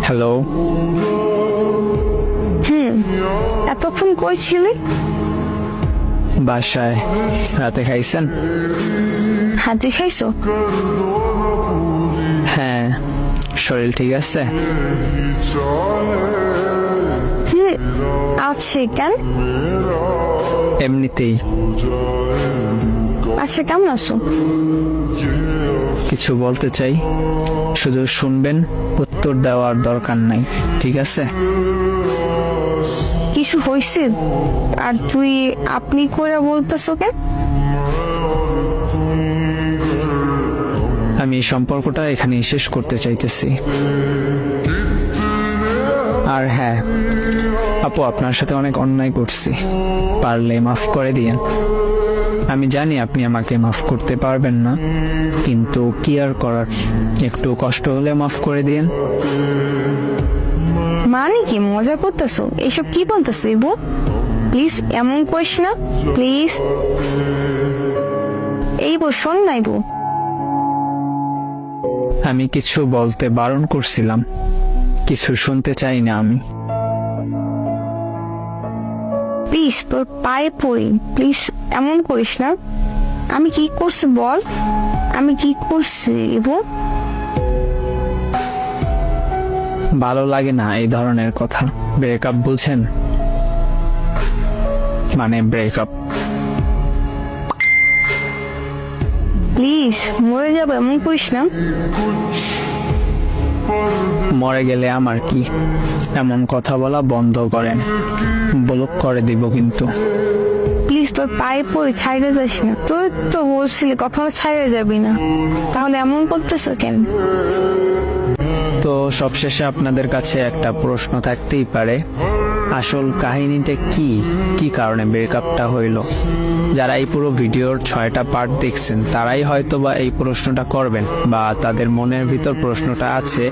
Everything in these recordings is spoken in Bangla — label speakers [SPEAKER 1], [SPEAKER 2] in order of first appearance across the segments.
[SPEAKER 1] হ্যালো,
[SPEAKER 2] এতক্ষণ কই ছিলি?
[SPEAKER 1] বাসায়। রাতে খাইছেন?
[SPEAKER 2] হাতে খাইছো?
[SPEAKER 1] হ্যাঁ। শরীর ঠিক আছে?
[SPEAKER 2] আছে। কেন?
[SPEAKER 1] এমনিতেই।
[SPEAKER 2] আচ্ছা, কেমন আছো?
[SPEAKER 1] কিছু বলতে চাই, শুধু শুনবেন, উত্তর দেওয়ার দরকার নাই, ঠিক আছে?
[SPEAKER 2] কিছু হয়েছে? আর তুই আপনি করে বলতেছো কেন?
[SPEAKER 1] আমি এই সম্পর্কটা এখানে শেষ করতে চাইতেছি। আর হ্যাঁ আপু, আপনার সাথে অনেক অন্যায় করছি, পারলে মাফ করে দিয়েন। আমি জানি আপনি আমাকে মাফ করতে পারবেন না, কিন্তু কি আর করার, একটু কষ্ট হলে মাফ করে দিয়েন।
[SPEAKER 2] মানে কি মজা করতেছো? এইসব কি বলতেছো ইবু? প্লিজ এমন করিস না, প্লিজ। এই বউ, শোন না ইবু।
[SPEAKER 1] আমি কিছু বলতে বারণ করছিলাম, কিছু শুনতে চাই না আমি।
[SPEAKER 2] প্লিজ তোর পায়ে পড়ি, প্লিজ এমন করিস না। আমি কি করছি বল? আমি কি করছি ইবু?
[SPEAKER 1] ভালো লাগে না এই ধরনের কথা। ব্রেকআপ বলছেন, মানে ব্রেকআপ।
[SPEAKER 2] প্লিজ মরে যাবো, এমন করিস না।
[SPEAKER 1] মরে গেলে আমার কি? এমন কথা বলা বন্ধ করেন, ব্লক করে দিব কিন্তু।
[SPEAKER 2] প্লিজ তোর পায়ে পড়ে ছাইড়ে যাস না। তুই তো বলছিলি কখনো ছাইড়ে যাবি না, তাহলে এমন করতেছো কেন?
[SPEAKER 1] তো সবশেষে আপনাদের কাছে একটা প্রশ্ন থাকতেই পারে, আসল কাহিনীটা কি, কি কারণে ব্রেকআপটা হইল? যারা এই পুরো ভিডিওর 6টা পার্ট দেখছেন তারাই হয়তো বা এই প্রশ্নটা করবেন, বা তাদের মনের ভিতর প্রশ্নটা আছে।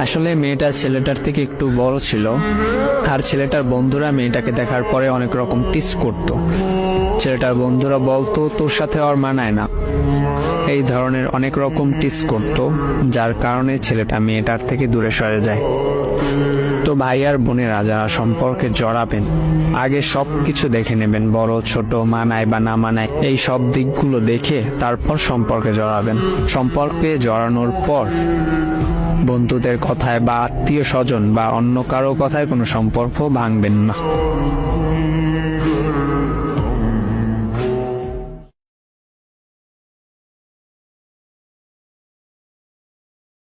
[SPEAKER 1] আসলে মেয়েটা ছেলেটার থেকে একটু বড় ছিল, আর ছেলেটার বন্ধুরা মেয়েটাকে দেখার পরে অনেক রকম টিস করত। ছেলেটার বন্ধুরা বলতো তোর সাথে আর মানায় না, এই ধরনের অনেক রকম টিস করত, যার কারণে ছেলেটা মেয়েটার থেকে দূরে সরে যায়। তো ভাই আর বোনেরা যারা সম্পর্কে জড়াবেন, আগে সব কিছু দেখে নেবেন, বড় ছোট, মানায় বা না মানায়, এই সব দিকগুলো দেখে তারপর সম্পর্কে জড়াবেন। সম্পর্কে জড়ানোর পর বন্ধুদের কথায় বা আত্মীয় স্বজন বা অন্য কারো কথায় কোনো সম্পর্ক ভাঙবেন না।